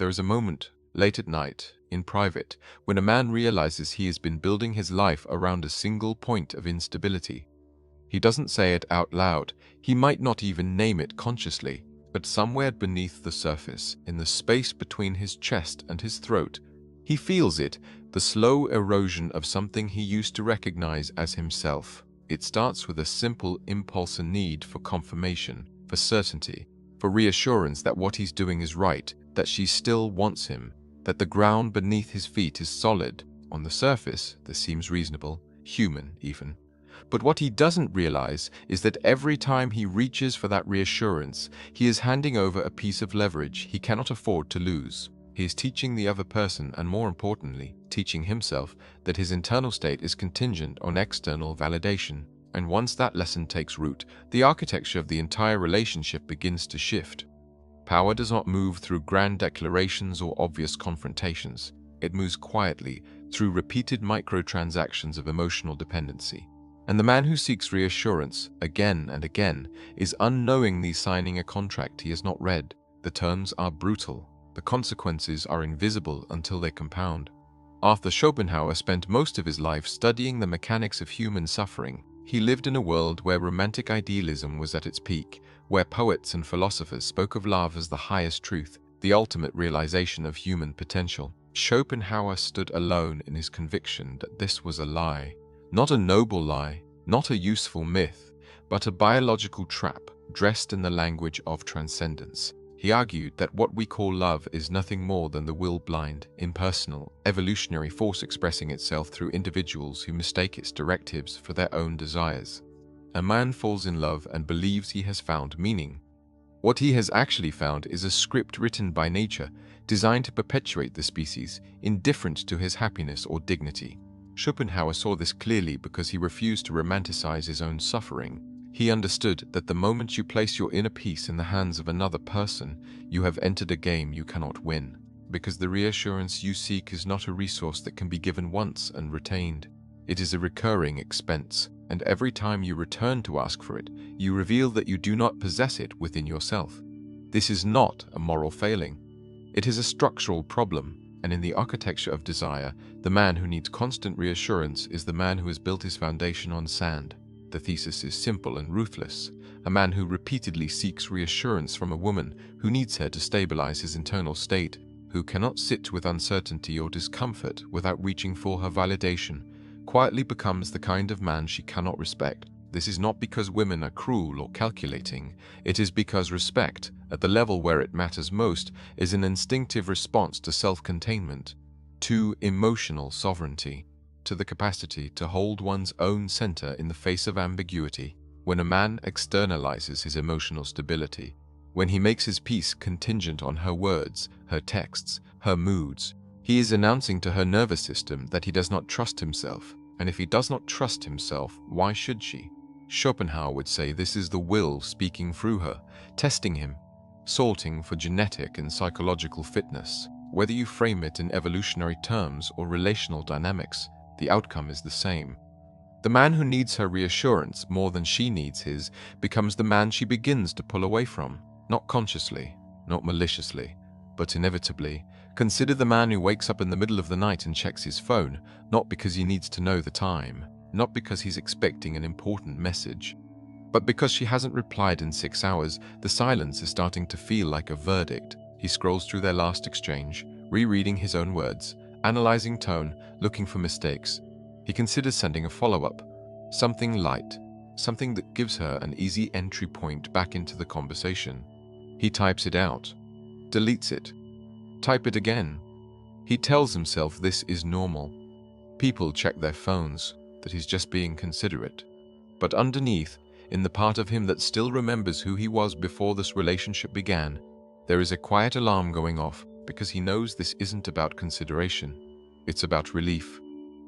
There is a moment, late at night, in private, when a man realizes he has been building his life around a single point of instability. He doesn't say it out loud, he might not even name it consciously, but somewhere beneath the surface, in the space between his chest and his throat, he feels it, the slow erosion of something he used to recognize as himself. It starts with a simple impulse and need for confirmation, for certainty, for reassurance that what he's doing is right, that she still wants him, that the ground beneath his feet is solid. On the surface, this seems reasonable, human even. But what he doesn't realize is that every time he reaches for that reassurance, he is handing over a piece of leverage he cannot afford to lose. He is teaching the other person, and more importantly, teaching himself, that his internal state is contingent on external validation. And once that lesson takes root, the architecture of the entire relationship begins to shift. Power does not move through grand declarations or obvious confrontations. It moves quietly, through repeated microtransactions of emotional dependency. And the man who seeks reassurance again and again is unknowingly signing a contract he has not read. The terms are brutal. The consequences are invisible until they compound. Arthur Schopenhauer spent most of his life studying the mechanics of human suffering. He lived in a world where romantic idealism was at its peak, where poets and philosophers spoke of love as the highest truth, the ultimate realization of human potential. Schopenhauer stood alone in his conviction that this was a lie. Not a noble lie, not a useful myth, but a biological trap dressed in the language of transcendence. He argued that what we call love is nothing more than the will-blind, impersonal, evolutionary force expressing itself through individuals who mistake its directives for their own desires. A man falls in love and believes he has found meaning. What he has actually found is a script written by nature, designed to perpetuate the species, indifferent to his happiness or dignity. Schopenhauer saw this clearly because he refused to romanticize his own suffering. He understood that the moment you place your inner peace in the hands of another person, you have entered a game you cannot win, because the reassurance you seek is not a resource that can be given once and retained. It is a recurring expense, and every time you return to ask for it, you reveal that you do not possess it within yourself. This is not a moral failing. It is a structural problem. And in the architecture of desire, the man who needs constant reassurance is the man who has built his foundation on sand. The thesis is simple and ruthless. A man who repeatedly seeks reassurance from a woman who needs her to stabilize his internal state, who cannot sit with uncertainty or discomfort without reaching for her validation, quietly becomes the kind of man she cannot respect. This is not because women are cruel or calculating. It is because respect, at the level where it matters most, is an instinctive response to self-containment, to emotional sovereignty, to the capacity to hold one's own center in the face of ambiguity. When a man externalizes his emotional stability, when he makes his peace contingent on her words, her texts, her moods, he is announcing to her nervous system that he does not trust himself. And if he does not trust himself, why should she? Schopenhauer would say this is the will speaking through her, testing him, sorting for genetic and psychological fitness. Whether you frame it in evolutionary terms or relational dynamics, the outcome is the same. The man who needs her reassurance more than she needs his becomes the man she begins to pull away from, not consciously, not maliciously, but inevitably. Consider the man who wakes up in the middle of the night and checks his phone, not because he needs to know the time, not because he's expecting an important message, but because she hasn't replied in 6 hours. The silence is starting to feel like a verdict. He scrolls through their last exchange, rereading his own words, analyzing tone, looking for mistakes. He considers sending a follow-up, something light, something that gives her an easy entry point back into the conversation. He types it out, deletes it, type it again. He tells himself this is normal. People check their phones, that he's just being considerate. But underneath, in the part of him that still remembers who he was before this relationship began, there is a quiet alarm going off, because he knows this isn't about consideration. It's about relief.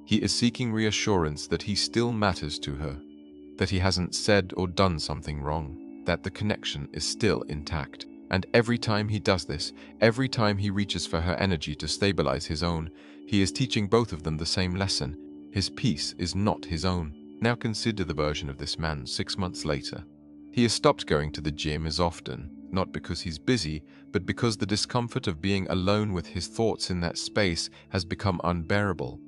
He is seeking reassurance that he still matters to her, that he hasn't said or done something wrong, that the connection is still intact. And every time he does this, every time he reaches for her energy to stabilize his own, he is teaching both of them the same lesson. His peace is not his own. Now consider the version of this man 6 months later. He has stopped going to the gym as often. not because he's busy, but because the discomfort of being alone with his thoughts in that space has become unbearable.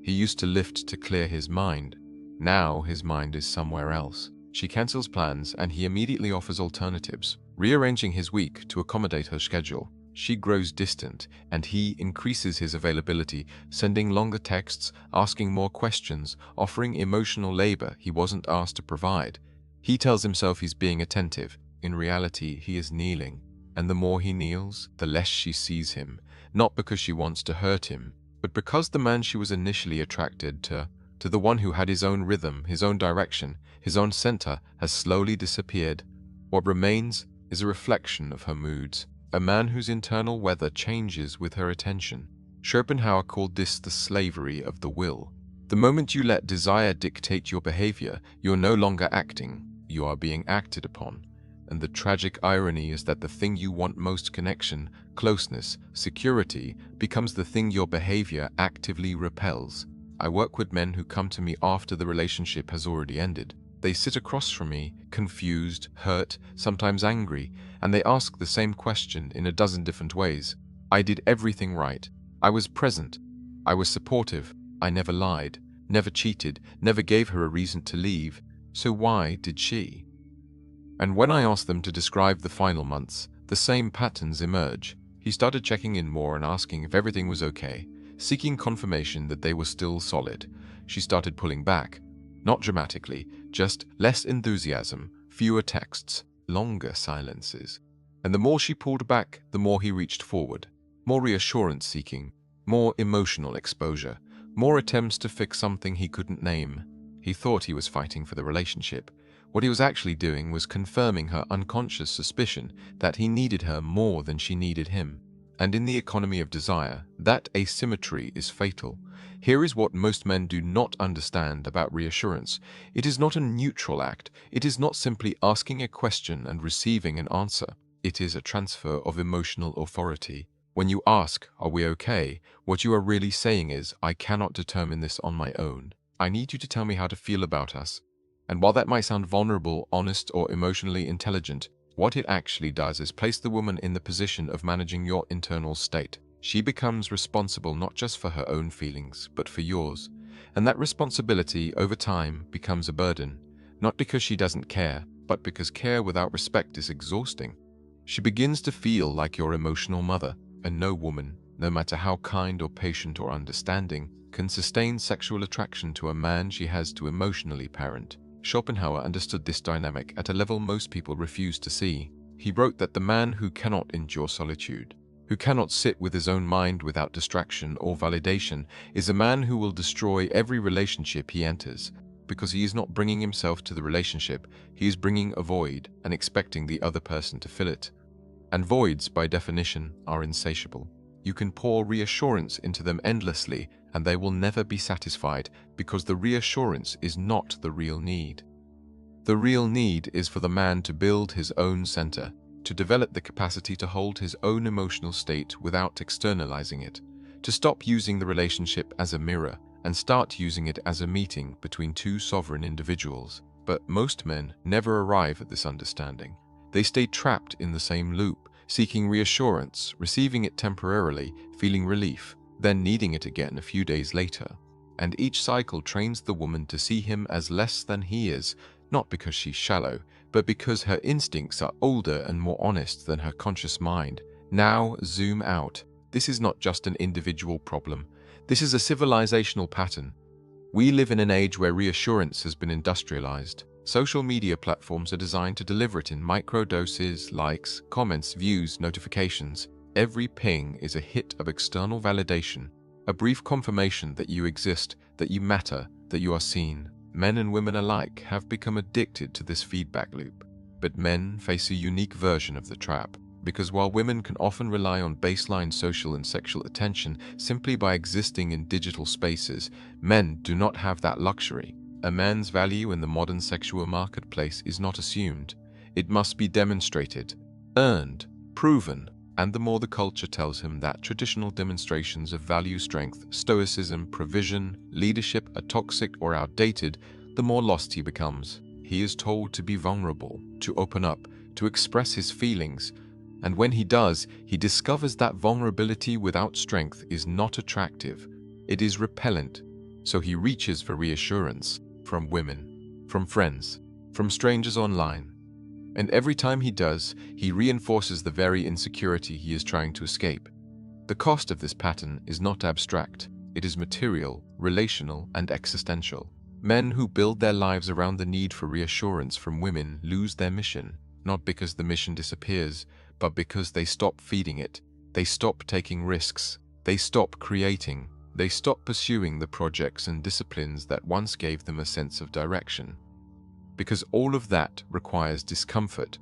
He used to lift to clear his mind. Now his mind is somewhere else. She cancels plans and he immediately offers alternatives, rearranging his week to accommodate her schedule. She grows distant and he increases his availability, sending longer texts, asking more questions, offering emotional labor he wasn't asked to provide. He tells himself he's being attentive. In reality, he is kneeling. And the more he kneels, the less she sees him, not because she wants to hurt him, but because the man she was initially attracted to the one who had his own rhythm, his own direction, his own center, has slowly disappeared. What remains is a reflection of her moods, a man whose internal weather changes with her attention. Schopenhauer called this the slavery of the will. The moment you let desire dictate your behavior, you're no longer acting, you are being acted upon. And the tragic irony is that the thing you want most, connection, closeness, security, becomes the thing your behavior actively repels. I work with men who come to me after the relationship has already ended. They sit across from me, confused, hurt, sometimes angry, and they ask the same question in a dozen different ways. I did everything right. I was present. I was supportive. I never lied, never cheated, never gave her a reason to leave. So why did she? And when I asked them to describe the final months, the same patterns emerge. He started checking in more and asking if everything was okay, seeking confirmation that they were still solid. She started pulling back, not dramatically, just less enthusiasm, fewer texts, longer silences. And the more she pulled back, the more he reached forward. More reassurance seeking, more emotional exposure, more attempts to fix something he couldn't name. He thought he was fighting for the relationship. What he was actually doing was confirming her unconscious suspicion that he needed her more than she needed him. And in the economy of desire, that asymmetry is fatal. Here is what most men do not understand about reassurance. It is not a neutral act. It is not simply asking a question and receiving an answer. It is a transfer of emotional authority. When you ask, "Are we okay?" what you are really saying is, "I cannot determine this on my own. I need you to tell me how to feel about us." And while that might sound vulnerable, honest, or emotionally intelligent, what it actually does is place the woman in the position of managing your internal state. She becomes responsible not just for her own feelings, but for yours. And that responsibility, over time, becomes a burden, not because she doesn't care, but because care without respect is exhausting. She begins to feel like your emotional mother, and no woman, no matter how kind or patient or understanding, can sustain sexual attraction to a man she has to emotionally parent. Schopenhauer understood this dynamic at a level most people refuse to see. He wrote that the man who cannot endure solitude, who cannot sit with his own mind without distraction or validation, is a man who will destroy every relationship he enters, because he is not bringing himself to the relationship, he is bringing a void and expecting the other person to fill it. And voids, by definition, are insatiable. You can pour reassurance into them endlessly, and they will never be satisfied, because the reassurance is not the real need. The real need is for the man to build his own center, to develop the capacity to hold his own emotional state without externalizing it, to stop using the relationship as a mirror and start using it as a meeting between two sovereign individuals. But most men never arrive at this understanding. They stay trapped in the same loop, seeking reassurance, receiving it temporarily, feeling relief, then needing it again a few days later. And each cycle trains the woman to see him as less than he is, not because she's shallow, but because her instincts are older and more honest than her conscious mind. Now, zoom out. This is not just an individual problem. This is a civilizational pattern. We live in an age where reassurance has been industrialized. Social media platforms are designed to deliver it in micro-doses, likes, comments, views, notifications. Every ping is a hit of external validation, a brief confirmation that you exist, that you matter, that you are seen. Men and women alike have become addicted to this feedback loop. But men face a unique version of the trap, because while women can often rely on baseline social and sexual attention simply by existing in digital spaces, men do not have that luxury. A man's value in the modern sexual marketplace is not assumed. It must be demonstrated, earned, proven, and the more the culture tells him that traditional demonstrations of value, strength, stoicism, provision, leadership are toxic or outdated, the more lost he becomes. He is told to be vulnerable, to open up, to express his feelings, and when he does, he discovers that vulnerability without strength is not attractive. It is repellent. So he reaches for reassurance from women, from friends, from strangers online. And every time he does, he reinforces the very insecurity he is trying to escape. The cost of this pattern is not abstract. It is material, relational, and existential. Men who build their lives around the need for reassurance from women lose their mission, not because the mission disappears, but because they stop feeding it. They stop taking risks. They stop creating. They stop pursuing the projects and disciplines that once gave them a sense of direction. Because all of that requires discomfort,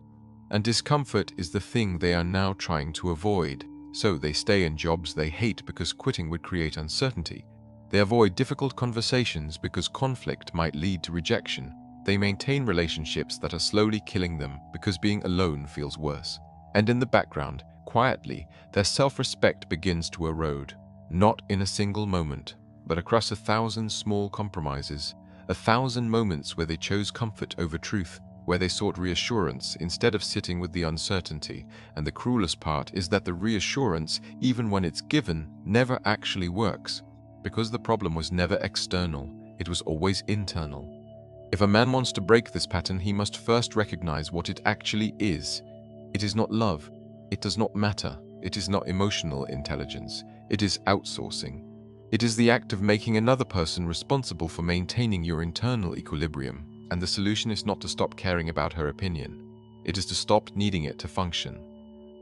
and discomfort is the thing they are now trying to avoid. So they stay in jobs they hate because quitting would create uncertainty. They avoid difficult conversations because conflict might lead to rejection. They maintain relationships that are slowly killing them because being alone feels worse. And in the background, quietly, their self-respect begins to erode. Not in a single moment, but across 1,000 small compromises, 1,000 moments where they chose comfort over truth, where they sought reassurance instead of sitting with the uncertainty. And the cruelest part is that the reassurance, even when it's given, never actually works. Because the problem was never external, it was always internal. If a man wants to break this pattern, he must first recognize what it actually is. It is not love. It does not matter. It is not emotional intelligence. It is outsourcing. It is the act of making another person responsible for maintaining your internal equilibrium. And the solution is not to stop caring about her opinion. It is to stop needing it to function.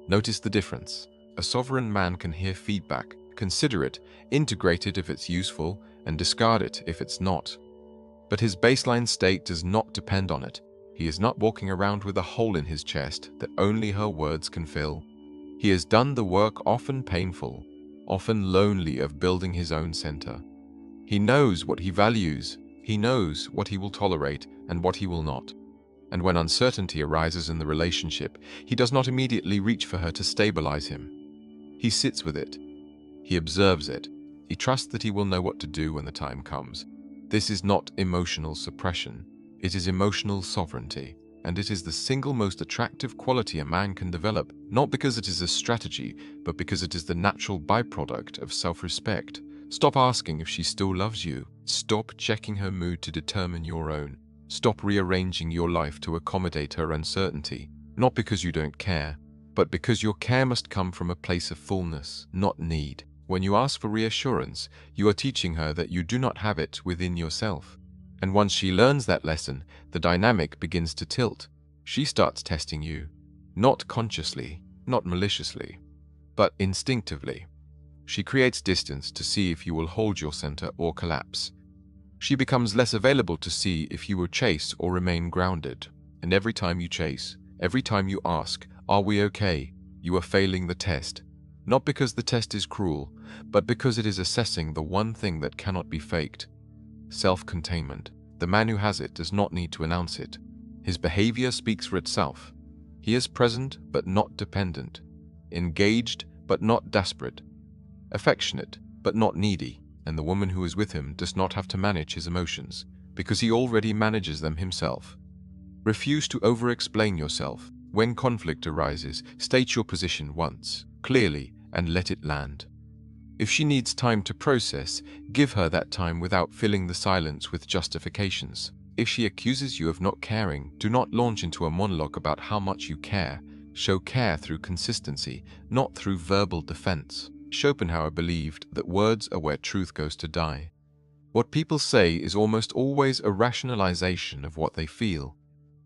Notice the difference. A sovereign man can hear feedback, consider it, integrate it if it's useful, and discard it if it's not. But his baseline state does not depend on it. He is not walking around with a hole in his chest that only her words can fill. He has done the work, often painful, often lonely, of building his own center. He knows what he values. He knows what he will tolerate and what he will not. And when uncertainty arises in the relationship, he does not immediately reach for her to stabilize him. He sits with it. He observes it. He trusts that he will know what to do when the time comes. This is not emotional suppression. It is emotional sovereignty. And it is the single most attractive quality a man can develop, not because it is a strategy, but because it is the natural byproduct of self-respect. Stop asking if she still loves you. Stop checking her mood to determine your own. Stop rearranging your life to accommodate her uncertainty, not because you don't care, but because your care must come from a place of fullness, not need. When you ask for reassurance, you are teaching her that you do not have it within yourself. And once she learns that lesson, the dynamic begins to tilt. She starts testing you, not consciously, not maliciously, but instinctively. She creates distance to see if you will hold your center or collapse. She becomes less available to see if you will chase or remain grounded. And every time you chase, every time you ask, "Are we okay?" you are failing the test. Not because the test is cruel, but because it is assessing the one thing that cannot be faked. Self-containment. The man who has it does not need to announce it. His behavior speaks for itself. He is present but not dependent, engaged but not desperate, affectionate but not needy, and the woman who is with him does not have to manage his emotions, because he already manages them himself. Refuse to over-explain yourself. When conflict arises, state your position once, clearly, and let it land. If she needs time to process, give her that time without filling the silence with justifications. If she accuses you of not caring, do not launch into a monologue about how much you care. Show care through consistency, not through verbal defense. Schopenhauer believed that words are where truth goes to die. What people say is almost always a rationalization of what they feel,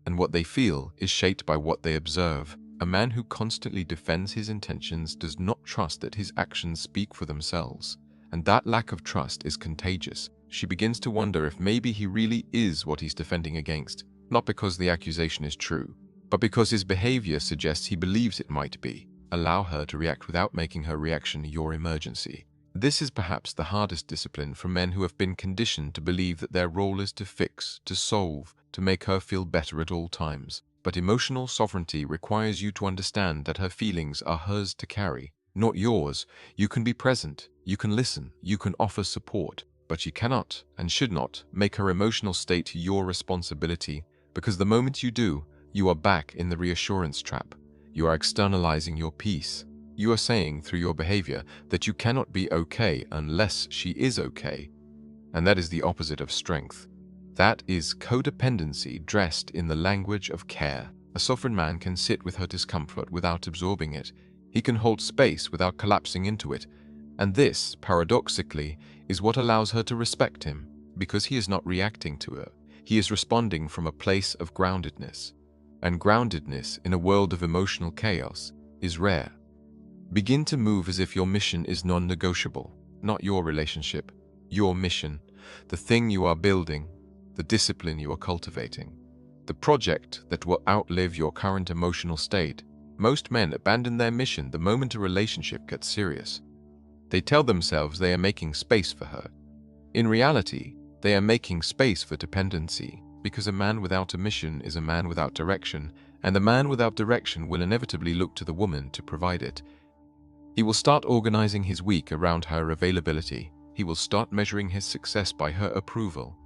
and what they feel is shaped by what they observe. A man who constantly defends his intentions does not trust that his actions speak for themselves, and that lack of trust is contagious. She begins to wonder if maybe he really is what he's defending against, not because the accusation is true, but because his behavior suggests he believes it might be. Allow her to react without making her reaction your emergency. This is perhaps the hardest discipline for men who have been conditioned to believe that their role is to fix, to solve, to make her feel better at all times. But emotional sovereignty requires you to understand that her feelings are hers to carry, not yours. You can be present, you can listen, you can offer support, but you cannot and should not make her emotional state your responsibility, because the moment you do, you are back in the reassurance trap. You are externalizing your peace. You are saying through your behavior that you cannot be okay unless she is okay. And that is the opposite of strength. That is codependency dressed in the language of care. A sovereign man can sit with her discomfort without absorbing it. He can hold space without collapsing into it. And this, paradoxically, is what allows her to respect him, because he is not reacting to her. He is responding from a place of groundedness. And groundedness in a world of emotional chaos is rare. Begin to move as if your mission is non-negotiable, not your relationship, your mission, the thing you are building, the discipline you are cultivating, the project that will outlive your current emotional state. Most men abandon their mission the moment a relationship gets serious. They tell themselves they are making space for her. In reality, they are making space for dependency, because a man without a mission is a man without direction, and the man without direction will inevitably look to the woman to provide it. He will start organizing his week around her availability. He will start measuring his success by her approval.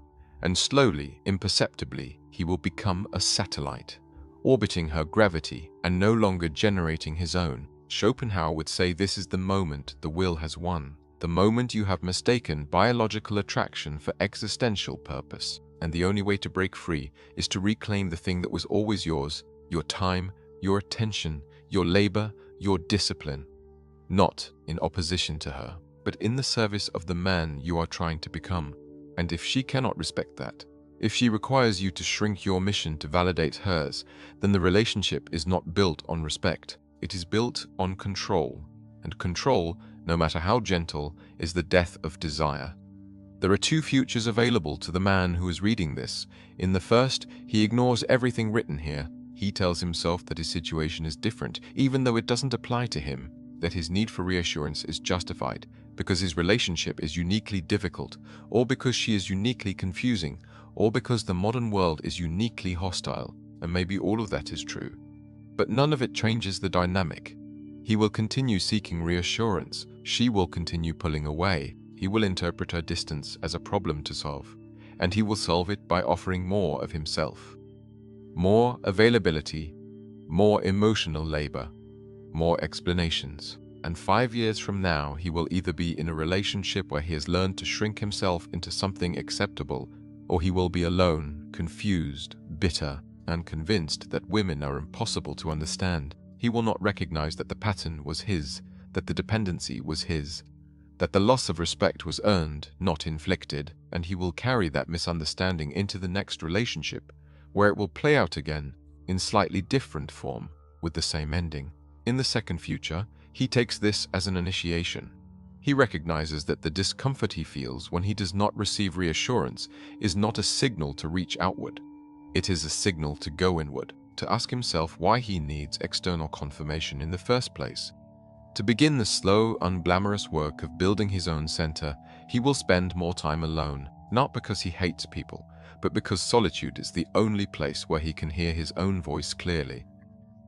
And slowly, imperceptibly, he will become a satellite, orbiting her gravity and no longer generating his own. Schopenhauer would say this is the moment the will has won, the moment you have mistaken biological attraction for existential purpose. And the only way to break free is to reclaim the thing that was always yours, your time, your attention, your labor, your discipline. Not in opposition to her, but in the service of the man you are trying to become. And if she cannot respect that, if she requires you to shrink your mission to validate hers, then the relationship is not built on respect. It is built on control. And control, no matter how gentle, is the death of desire. There are two futures available to the man who is reading this. In the first, he ignores everything written here. He tells himself that his situation is different, even though it doesn't apply to him, that his need for reassurance is justified, because his relationship is uniquely difficult, or because she is uniquely confusing, or because the modern world is uniquely hostile, and maybe all of that is true. But none of it changes the dynamic. He will continue seeking reassurance. She will continue pulling away. He will interpret her distance as a problem to solve, and he will solve it by offering more of himself. More availability, more emotional labor, more explanations. And 5 years from now, he will either be in a relationship where he has learned to shrink himself into something acceptable, or he will be alone, confused, bitter, and convinced that women are impossible to understand. He will not recognize that the pattern was his, that the dependency was his, that the loss of respect was earned, not inflicted, and he will carry that misunderstanding into the next relationship, where it will play out again in slightly different form, with the same ending. In the second future, he takes this as an initiation. He recognizes that the discomfort he feels when he does not receive reassurance is not a signal to reach outward. It is a signal to go inward, to ask himself why he needs external confirmation in the first place. To begin the slow, unglamorous work of building his own center, he will spend more time alone, not because he hates people, but because solitude is the only place where he can hear his own voice clearly.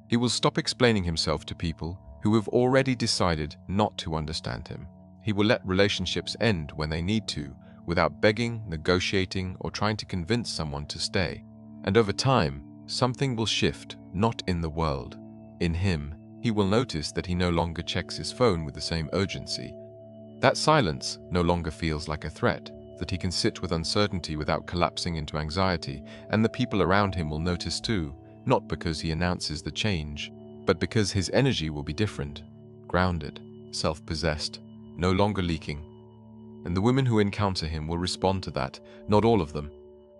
He will stop explaining himself to people who have already decided not to understand him. He will let relationships end when they need to, without begging, negotiating, or trying to convince someone to stay. And over time, something will shift, not in the world, in him. He will notice that he no longer checks his phone with the same urgency. That silence no longer feels like a threat, that he can sit with uncertainty without collapsing into anxiety, and the people around him will notice too, not because he announces the change, but because his energy will be different, grounded, self-possessed, no longer leaking. And the women who encounter him will respond to that, not all of them,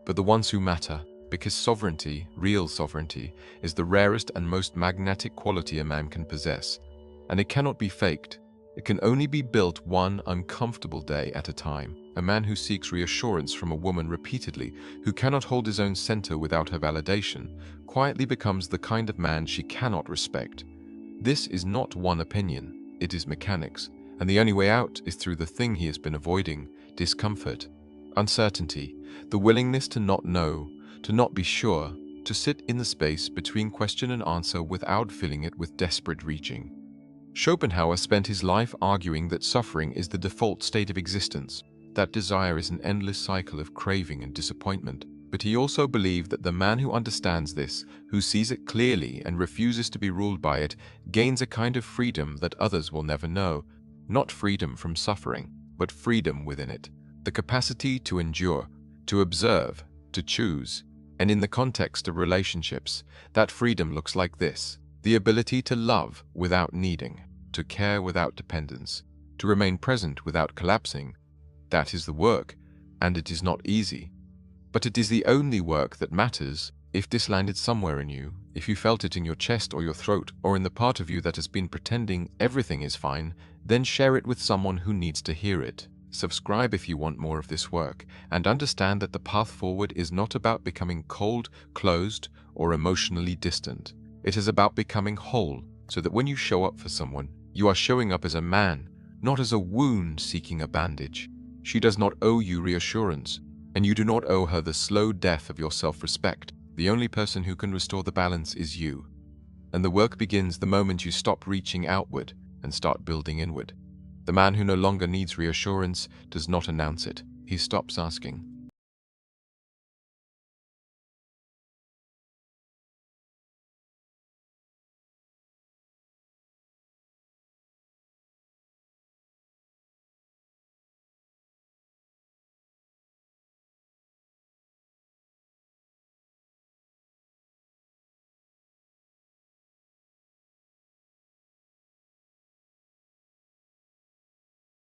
but the ones who matter, because sovereignty, real sovereignty, is the rarest and most magnetic quality a man can possess, and it cannot be faked. It can only be built one uncomfortable day at a time. A man who seeks reassurance from a woman repeatedly, who cannot hold his own center without her validation, quietly becomes the kind of man she cannot respect. This is not one opinion, it is mechanics, and the only way out is through the thing he has been avoiding: discomfort, uncertainty, the willingness to not know, to not be sure, to sit in the space between question and answer without filling it with desperate reaching. Schopenhauer spent his life arguing that suffering is the default state of existence, that desire is an endless cycle of craving and disappointment. But he also believed that the man who understands this, who sees it clearly and refuses to be ruled by it, gains a kind of freedom that others will never know. Not freedom from suffering, but freedom within it. The capacity to endure, to observe, to choose. And in the context of relationships, that freedom looks like this: the ability to love without needing, to care without dependence, to remain present without collapsing. That is the work, and it is not easy. But it is the only work that matters. If this landed somewhere in you, if you felt it in your chest or your throat, or in the part of you that has been pretending everything is fine, then share it with someone who needs to hear it. Subscribe if you want more of this work, and understand that the path forward is not about becoming cold, closed, or emotionally distant. It is about becoming whole, so that when you show up for someone, you are showing up as a man, not as a wound seeking a bandage. She does not owe you reassurance, and you do not owe her the slow death of your self-respect. The only person who can restore the balance is you. And the work begins the moment you stop reaching outward and start building inward. The man who no longer needs reassurance does not announce it. He stops asking,